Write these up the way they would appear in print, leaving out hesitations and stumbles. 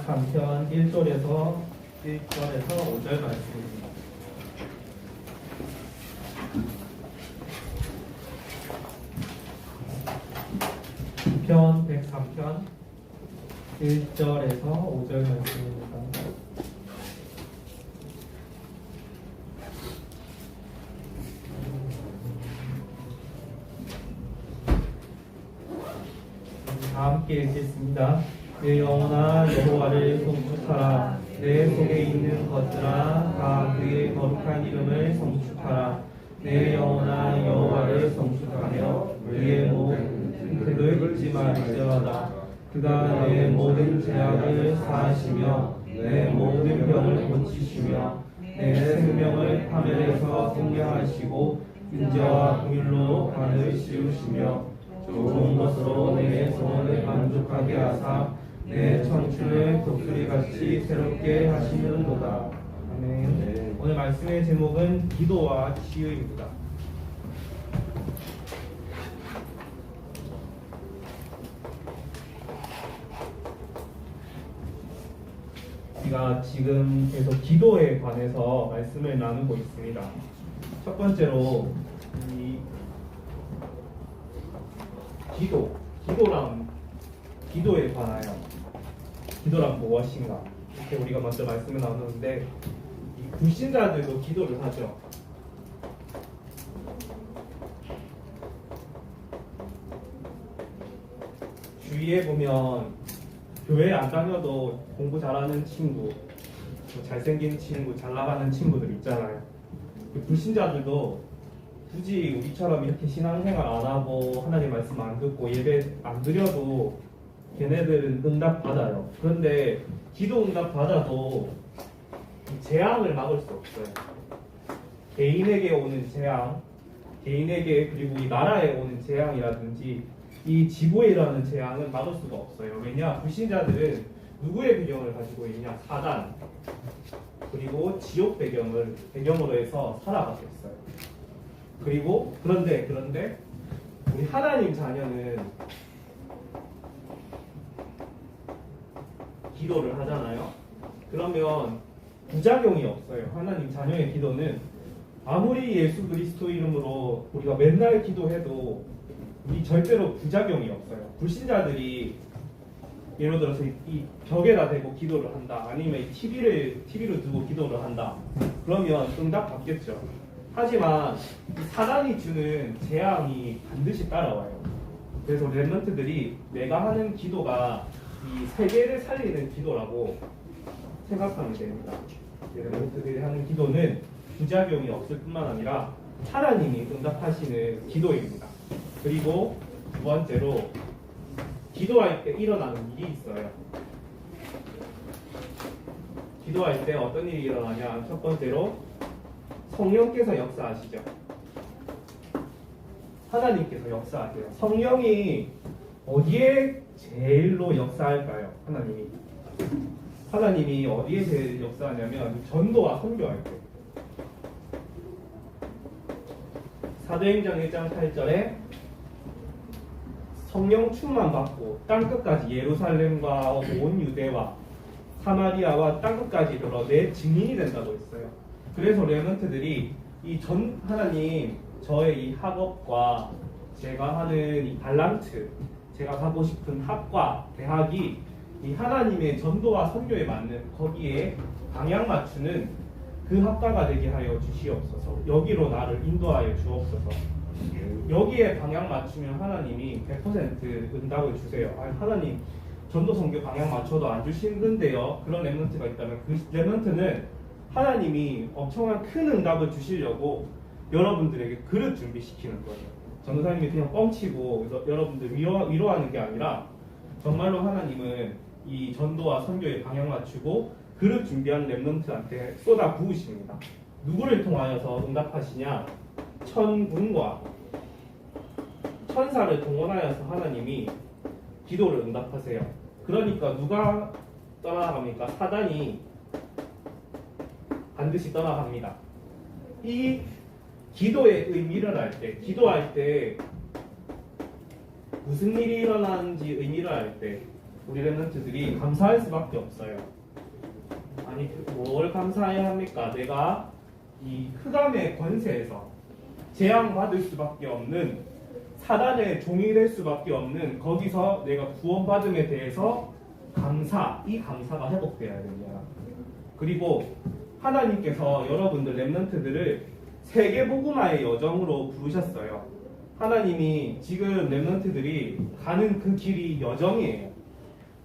103편 1절에서 5절 말씀입니다. 편 103편 1절에서 5절 말씀입니다. 다 함께 읽겠습니다. 내 영혼아 여호와를 송축하라. 내 속에 있는 것들아 다 그의 거룩한 이름을 송축하라. 내 영혼아 여호와를 송축하며 그의 모든 뜻을 잊지 말지어다. 그가 내 모든 죄악을 사하시며 내 모든 병을 고치시며 내 생명을 파멸에서 생명하시고 인자와 긍휼로 간을 씌우시며 좋은 것으로 내 소원을 만족하게 하사 내 청춘을 독수리같이 새롭게 하시는도다. 아멘. 오늘 말씀의 제목은 기도와 치유입니다. 우리가 지금 계속 기도에 관해서 말씀을 나누고 있습니다. 첫 번째로 이 기도에 관하여 기도란 무엇인가 이렇게 우리가 먼저 말씀을 나누는데 이 불신자들도 기도를 하죠. 주위에 보면 교회 안 다녀도 공부 잘하는 친구, 잘생긴 친구, 잘 나가는 친구들 있잖아요. 불신자들도 굳이 우리처럼 이렇게 신앙생활 안 하고 하나님 말씀 안 듣고 예배 안 드려도 걔네들은 응답 받아요. 그런데 기도 응답 받아도 재앙을 막을 수 없어요. 개인에게 오는 재앙, 개인에게 그리고 이 나라에 오는 재앙이라든지 이 지구에 일어나는 재앙은 막을 수가 없어요. 왜냐? 불신자들은 누구의 배경을 가지고 있냐? 사단 그리고 지옥 배경으로 해서 살아가고 있어요. 그리고 그런데 우리 하나님 자녀는 기도를 하잖아요. 그러면 부작용이 없어요. 하나님 자녀의 기도는 아무리 예수 그리스도 이름으로 우리가 맨날 기도해도 우리 절대로 부작용이 없어요. 불신자들이 예를 들어서 이 벽에다 대고 기도를 한다, 아니면 TV를 두고 기도를 한다. 그러면 응답 받겠죠. 하지만 사단이 주는 재앙이 반드시 따라와요. 그래서 렘넌트들이 내가 하는 기도가 이 세계를 살리는 기도라고 생각하면 됩니다. 렘넌트들이 하는 기도는 부작용이 없을 뿐만 아니라 하나님이 응답하시는 기도입니다. 그리고 두 번째로 기도할 때 일어나는 일이 있어요. 기도할 때 어떤 일이 일어나냐? 첫 번째로 성령께서 역사하시죠. 하나님께서 역사하세요. 성령이 어디에 제일로 역사할까요? 하나님이 어디에 제일 역사하냐면 전도와 선교할 때. 사도행전 1장 8절에 성령 충만 받고 땅끝까지 예루살렘과 온 유대와 사마리아와 땅끝까지 들어 내 증인이 된다고 했어요. 그래서 렘넌트들이 하나님 저의 이 학업과 제가 하는 이 달란트, 제가 가고 싶은 학과, 대학이 이 하나님의 전도와 선교에 맞는 거기에 방향 맞추는 그 학과가 되게 하여 주시옵소서. 여기로 나를 인도하여 주옵소서. 여기에 방향 맞추면 하나님이 100% 응답을 주세요. 하나님 전도 선교 방향 맞춰도 안 주시는데요. 그런 렘넌트가 있다면 그 렘넌트는 하나님이 엄청난 큰 응답을 주시려고 여러분들에게 그릇 준비시키는 거예요. 전도사님이 그냥 뻥치고 여러분들 위로하는 게 아니라 정말로 하나님은 이 전도와 선교에 방향 맞추고 그릇 준비한 렘넌트한테 쏟아 부으십니다. 누구를 통하여서 응답하시냐? 천군과 천사를 동원하여서 하나님이 기도를 응답하세요. 그러니까 누가 떠나갑니까? 사단이 반드시 떠나갑니다. 이 기도의 의미를 알 때, 기도할 때 무슨 일이 일어나는지 의미를 알 때 우리 랩런트들이 감사할 수밖에 없어요. 아니 뭘 감사해야 합니까? 내가 이 흑암의 권세에서 재앙받을 수밖에 없는 사단의 종이 될 수밖에 없는 거기서 내가 구원받음에 대해서 이 감사가 회복되어야 됩니다. 그리고 하나님께서 여러분들 랩런트들을 세계복음화의 여정으로 부르셨어요. 하나님이 지금 랩런트들이 가는 그 길이 여정이에요.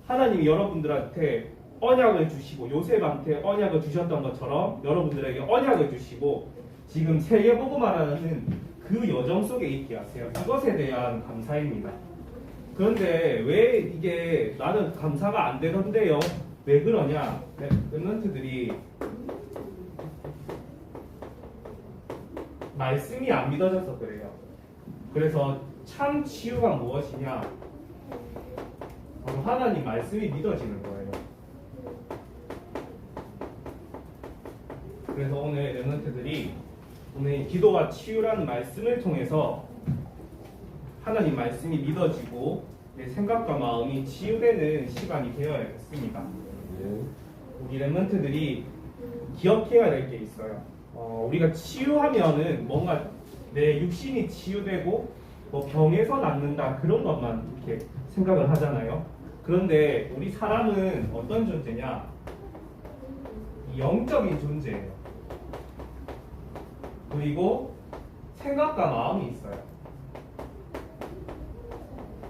하나님이 여러분들한테 언약을 주시고 요셉한테 언약을 주셨던 것처럼 여러분들에게 언약을 주시고 지금 세계복음화라는 그 여정 속에 있게 하세요. 이것에 대한 감사입니다. 그런데 왜 이게 나는 감사가 안 되던데요? 왜 그러냐? 랩런트들이 말씀이 안 믿어져서 그래요. 그래서 참 치유가 무엇이냐? 바로 하나님 말씀이 믿어지는 거예요. 그래서 오늘 랩런트들이 오늘 기도와 치유라는 말씀을 통해서 하나님 말씀이 믿어지고 내 생각과 마음이 치유되는 시간이 되어야겠습니다. 우리 랩런트들이 기억해야 될 게 있어요. 우리가 치유하면은 뭔가 내 육신이 치유되고 뭐 병에서 낫는다 그런 것만 이렇게 생각을 하잖아요. 그런데 우리 사람은 어떤 존재냐? 영적인 존재예요. 그리고 생각과 마음이 있어요.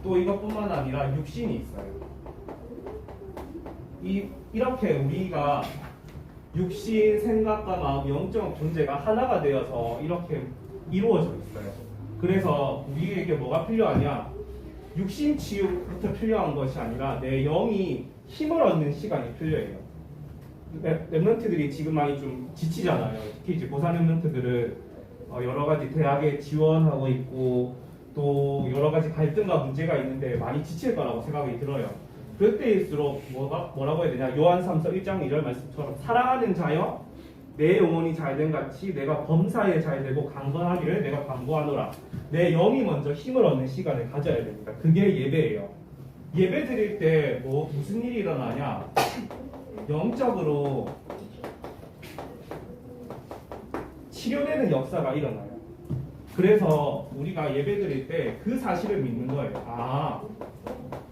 또 이것뿐만 아니라 육신이 있어요. 이렇게 우리가 육신, 생각과 마음, 영적 존재가 하나가 되어서 이렇게 이루어져 있어요. 그래서 우리에게 뭐가 필요하냐? 육신 치유부터 필요한 것이 아니라 내 영이 힘을 얻는 시간이 필요해요. 랩런트들이 지금 많이 좀 지치잖아요. 특히 이제 고3 랩런트들은 여러 가지 대학에 지원하고 있고 또 여러 가지 갈등과 문제가 있는데 많이 지칠 거라고 생각이 들어요. 그때일수록 뭐라고 해야 되냐? 요한 3서 1장 2절 말씀처럼 사랑하는 자여 내 영혼이 잘된 같이 내가 범사에 잘되고 강건하기를 내가 간구하노라. 내 영이 먼저 힘을 얻는 시간을 가져야 됩니다. 그게 예배예요. 예배 드릴 때 무슨 일이 일어나냐? 영적으로 치료되는 역사가 일어나요. 그래서 우리가 예배 드릴 때 그 사실을 믿는 거예요.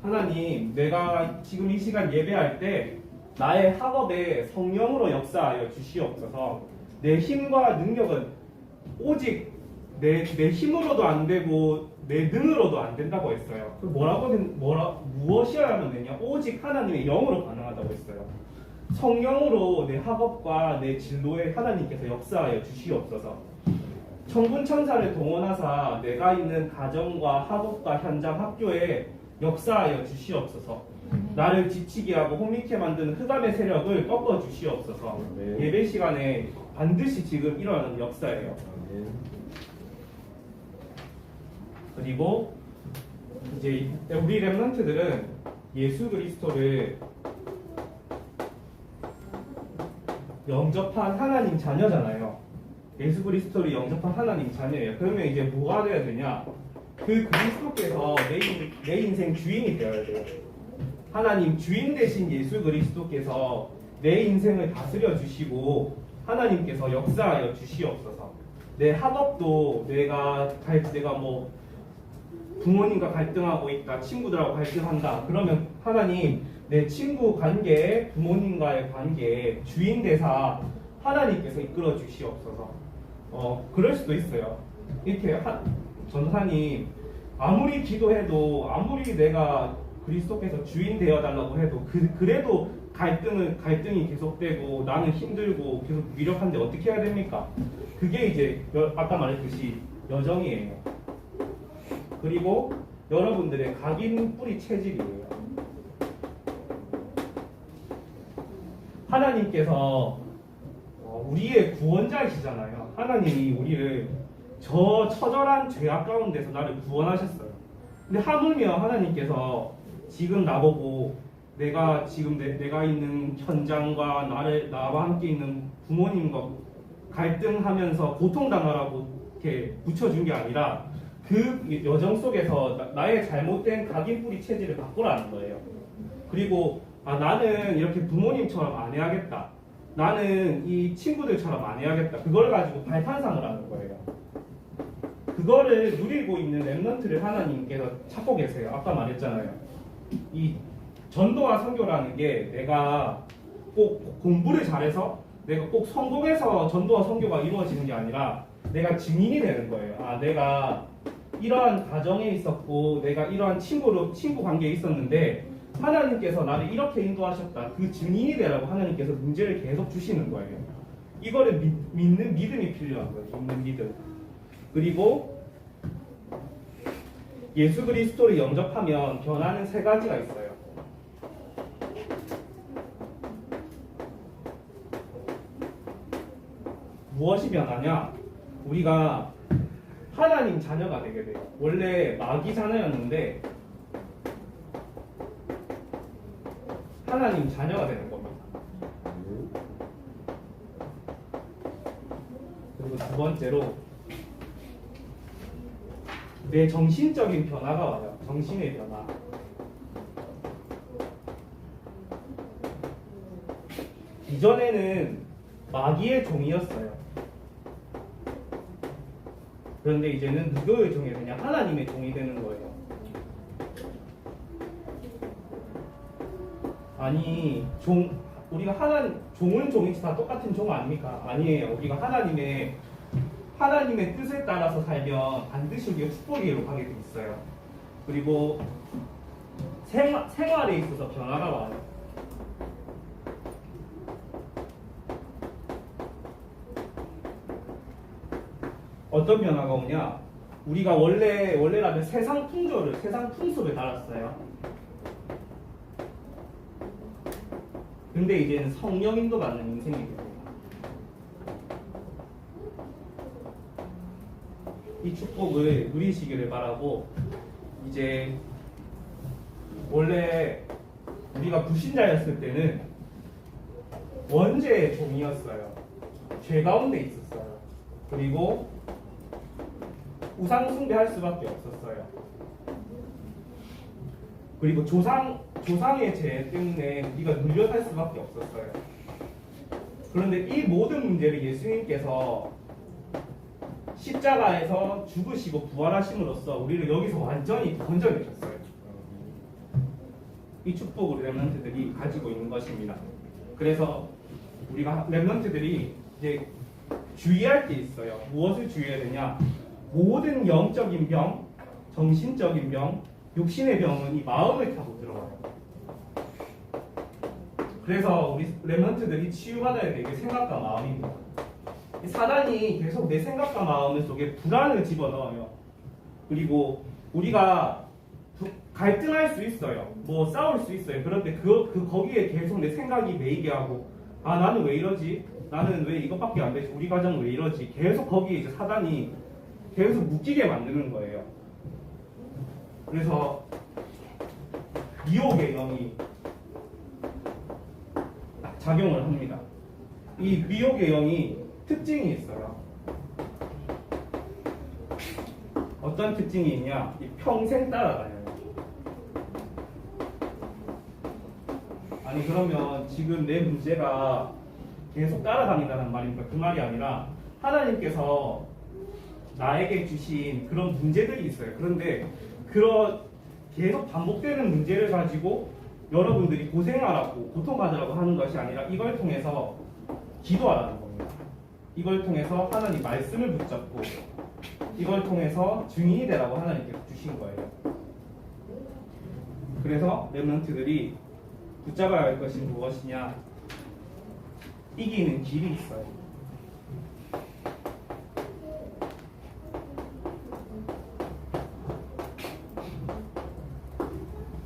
하나님, 내가 지금 이 시간 예배할 때 나의 학업에 성령으로 역사하여 주시옵소서. 내 힘과 능력은 오직 내 힘으로도 안 되고 내 능으로도 안 된다고 했어요. 무엇이어야 하면 되냐? 오직 하나님의 영으로 가능하다고 했어요. 성령으로 내 학업과 내 진로에 하나님께서 역사하여 주시옵소서. 천군천사를 동원하사 내가 있는 가정과 학업과 현장 학교에 역사하여 주시옵소서. 나를 지치게 하고 혼미케 만드는 흑암의 세력을 꺾어 주시옵소서. 예배 시간에 반드시 지금 일어나는 역사예요. 그리고 이제 우리 랩런트들은 예수 그리스도를 영접한 하나님 자녀잖아요. 예수 그리스도를 영접한 하나님 자녀예요. 그러면 이제 뭐가 돼야 되냐? 그 그리스도께서 내 인생 주인이 되어야 돼요. 하나님 주인 되신 예수 그리스도께서 내 인생을 다스려 주시고 하나님께서 역사하여 주시옵소서. 내 학업도 내가 뭐 부모님과 갈등하고 있다, 친구들하고 갈등한다. 그러면 하나님 내 친구 관계, 부모님과의 관계 주인 대사 하나님께서 이끌어 주시옵소서. 그럴 수도 있어요. 이렇게 전사님 아무리 기도해도 아무리 내가 그리스도께서 주인 되어 달라고 해도 그래도 갈등이 계속되고 나는 힘들고 계속 무기력한데 어떻게 해야 됩니까? 그게 이제 아까 말했듯이 여정이에요. 그리고 여러분들의 각인 뿌리 체질이에요. 하나님께서 우리의 구원자이시잖아요. 하나님이 우리를 저 처절한 죄악 가운데서 나를 구원하셨어요. 근데 하물며 하나님께서 지금 나보고 내가 지금 내가 있는 현장과 나와 함께 있는 부모님과 갈등하면서 고통당하라고 이렇게 붙여준 게 아니라 그 여정 속에서 나의 잘못된 각인 뿌리 체질을 바꾸라는 거예요. 그리고 나는 이렇게 부모님처럼 안 해야겠다. 나는 이 친구들처럼 안 해야겠다. 그걸 가지고 발판상을 하는 거예요. 그거를 누리고 있는 렘넌트를 하나님께서 찾고 계세요. 아까 말했잖아요. 이 전도와 선교라는 게 내가 꼭 공부를 잘해서 내가 꼭 성공해서 전도와 선교가 이루어지는 게 아니라 내가 증인이 되는 거예요. 내가 이러한 가정에 있었고 내가 이러한 친구 관계에 있었는데 하나님께서 나를 이렇게 인도하셨다. 그 증인이 되라고 하나님께서 문제를 계속 주시는 거예요. 이거를 믿는 믿음이 필요한 거예요. 믿는 믿음. 그리고 예수 그리스도를 영접하면 변화는 세 가지가 있어요. 무엇이 변하냐? 우리가 하나님 자녀가 되게 돼요. 원래 마귀 자녀였는데 하나님 자녀가 되는 겁니다. 그리고 두 번째로 내 정신적인 변화가 와요. 정신의 변화. 이전에는 마귀의 종이었어요. 그런데 이제는 누구의 종이 되냐? 하나님의 종이 되는 거예요. 아니, 우리가 종은 종이지 다 똑같은 종 아닙니까? 아니에요. 우리가 하나님의 뜻에 따라서 살면 반드시 우리가 축복으로 가게 돼 있어요. 그리고 생활에 있어서 변화가 와요. 어떤 변화가 오냐? 우리가 원래라면 세상 풍습을 따랐어요. 근데 이제는 성령 인도받는 인생이 됩니다. 이 축복을 누리시기를 바라고, 이제 원래 우리가 불신자였을 때는 원죄의 종이었어요. 죄 가운데 있었어요. 그리고 우상 숭배할 수밖에 없었어요. 그리고 조상의 죄 때문에 우리가 눌려 살 수밖에 없었어요. 그런데 이 모든 문제를 예수님께서 십자가에서 죽으시고 부활하심으로써 우리를 여기서 완전히 건져내셨어요. 이 축복을 렘넌트들이 가지고 있는 것입니다. 그래서 우리가 렘넌트들이 이제 주의할 게 있어요. 무엇을 주의해야 되냐? 모든 영적인 병, 정신적인 병, 육신의 병은 이 마음을 타고 들어와요. 그래서 우리 렘넌트들이 치유받아야 될 게 생각과 마음입니다. 사단이 계속 내 생각과 마음 속에 불안을 집어넣어요. 그리고 우리가 갈등할 수 있어요. 뭐 싸울 수 있어요. 그런데 거기에 계속 내 생각이 매이게 하고, 나는 왜 이러지? 나는 왜 이것밖에 안 되지? 우리 가정은 왜 이러지? 계속 거기에 이제 사단이 계속 묶이게 만드는 거예요. 그래서 미혹의 영이 작용을 합니다. 이 미혹의 영이 특징이 있어요. 어떤 특징이 있냐? 평생 따라다녀요. 아니, 그러면 지금 내 문제가 계속 따라다닌다는 말입니까? 그 말이 아니라 하나님께서 나에게 주신 그런 문제들이 있어요. 그런데 그런 계속 반복되는 문제를 가지고 여러분들이 고생하라고, 고통받으라고 하는 것이 아니라 이걸 통해서 기도하라는 겁니다. 이걸 통해서 하나님 말씀을 붙잡고 이걸 통해서 증인이 되라고 하나님께서 주신 거예요. 그래서 렘넌트들이 붙잡아야 할 것이 무엇이냐? 이기는 길이 있어요.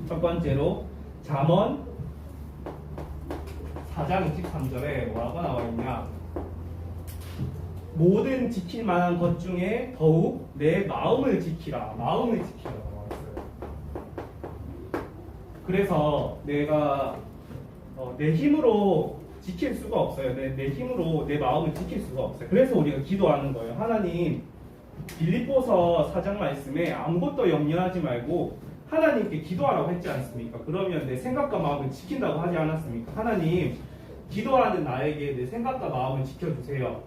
첫 번째로 잠언 4장 23절에 뭐라고 나와 있냐? 모든 지킬 만한 것 중에 더욱 내 마음을 지키라. 마음을 지키라고 나와 있어요. 그래서 내가 내 힘으로 지킬 수가 없어요. 내 힘으로 내 마음을 지킬 수가 없어요. 그래서 우리가 기도하는 거예요. 하나님, 빌립보서 4장 말씀에 아무것도 염려하지 말고 하나님께 기도하라고 했지 않습니까? 그러면 내 생각과 마음을 지킨다고 하지 않았습니까? 하나님, 기도하는 나에게 내 생각과 마음을 지켜주세요.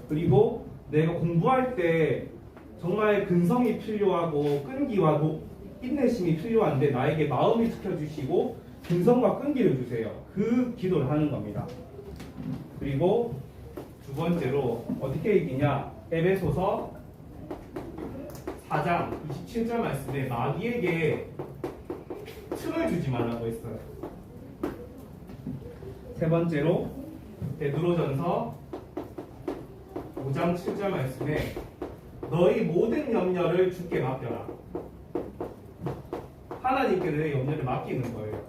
그리고 내가 공부할 때 정말 근성이 필요하고 끈기와 인내심이 필요한데 나에게 마음을 지켜주시고 근성과 끈기를 주세요. 그 기도를 하는 겁니다. 그리고 두 번째로 어떻게 이기냐? 에베소서 4장 27절 말씀에 마귀에게 틈을 주지 말라고 했어요. 세 번째로 베드로전서 5장 7절 말씀에 너희 모든 염려를 주께 맡겨라. 하나님께 내 염려를 맡기는 거예요.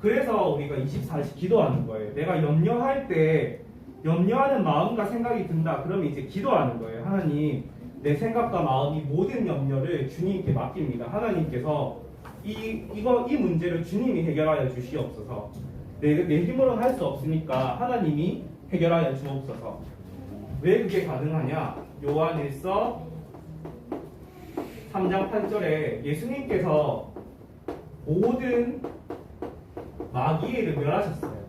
그래서 우리가 24시 기도하는 거예요. 내가 염려할 때 염려하는 마음과 생각이 든다. 그러면 이제 기도하는 거예요. 하나님, 내 생각과 마음이 모든 염려를 주님께 맡깁니다. 하나님께서 이 문제를 주님이 해결하여 주시옵소서. 내 힘으로는 할 수 없으니까 하나님이 해결하여 주옵소서. 왜 그게 가능하냐? 요한일서 3장 8절에 예수님께서 모든 마귀를 멸하셨어요.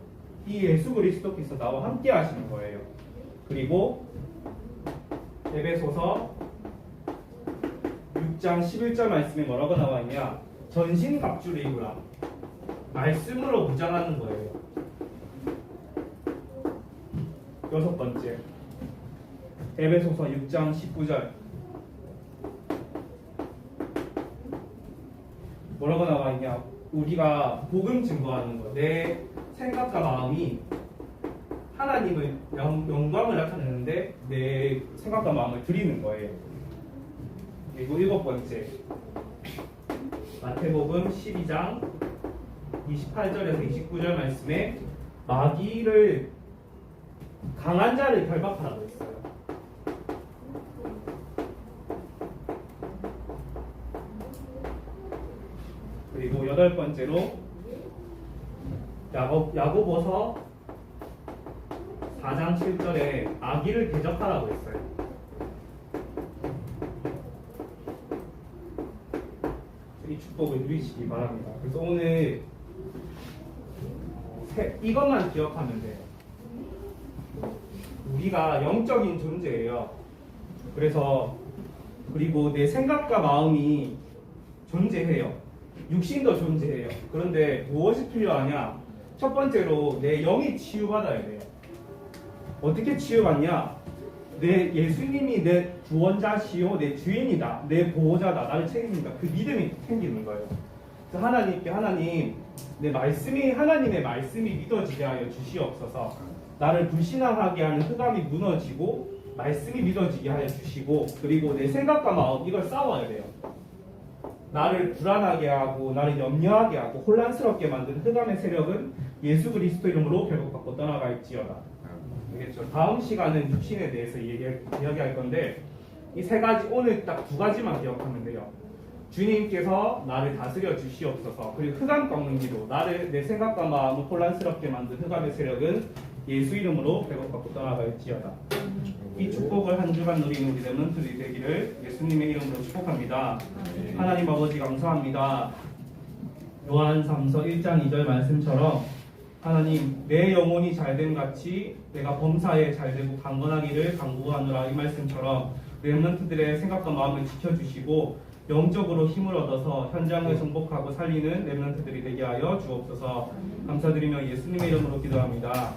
이 예수 그리스도께서 나와 함께 하시는 거예요. 그리고 에베소서 6장 11절 말씀에 뭐라고 나와 있냐? 전신갑주를 입으라. 말씀으로 무장하는 거예요. 여섯 번째, 에베소서 6장 19절 뭐라고 나와 있냐? 우리가 복음 증거하는 거. 내 생각과 마음이 하나님을 영광을 나타내는데 내 생각과 마음을 드리는 거예요. 그리고 일곱 번째, 마태복음 12장 28절에서 29절 말씀에 마귀를 강한 자를 결박하라고 했어요. 그리고 여덟 번째로 야고보서 4장 7절에 악의를 대적하라고 했어요. 이 축복을 누리시기 바랍니다. 그래서 오늘 이것만 기억하면 돼요. 우리가 영적인 존재예요. 그리고 내 생각과 마음이 존재해요. 육신도 존재해요. 그런데 무엇이 필요하냐? 첫 번째로 내 영이 치유받아야 돼요. 어떻게 치유받냐? 내 예수님이 내 구원자시요 내 주인이다, 내 보호자다, 나를 책임진다. 그 믿음이 생기는 거예요. 그래서 하나님께 하나님, 하나님의 말씀이 믿어지게 하여 주시옵소서. 나를 불신앙하게 하는 흑암이 무너지고 말씀이 믿어지게 하여 주시고, 그리고 내 생각과 마음 이걸 싸워야 돼요. 나를 불안하게 하고 나를 염려하게 하고 혼란스럽게 만든 흑암의 세력은 예수 그리스도 이름으로 결국받고 떠나갈지어다. 알겠죠? 다음 시간은 육신에 대해서 이야기할 건데 이 세 가지, 오늘 딱 두 가지만 기억하면 돼요. 주님께서 나를 다스려 주시옵소서. 그리고 흑암 꺾는 기도, 내 생각과 마음을 혼란스럽게 만든 흑암의 세력은 예수 이름으로 회복받고 떠나갈지어다. 이 축복을 한 주간 누리는 우리 렘넌트들이 되기를 예수님의 이름으로 축복합니다. 하나님 아버지 감사합니다. 요한 3서 1장 2절 말씀처럼 하나님, 내 영혼이 잘됨 같이 내가 범사에 잘되고 강건하기를 간구하노라, 이 말씀처럼 렘넌트들의 생각과 마음을 지켜주시고 영적으로 힘을 얻어서 현장을 정복하고 살리는 렘넌트들이 되게 하여 주옵소서. 감사드리며 예수님의 이름으로 기도합니다.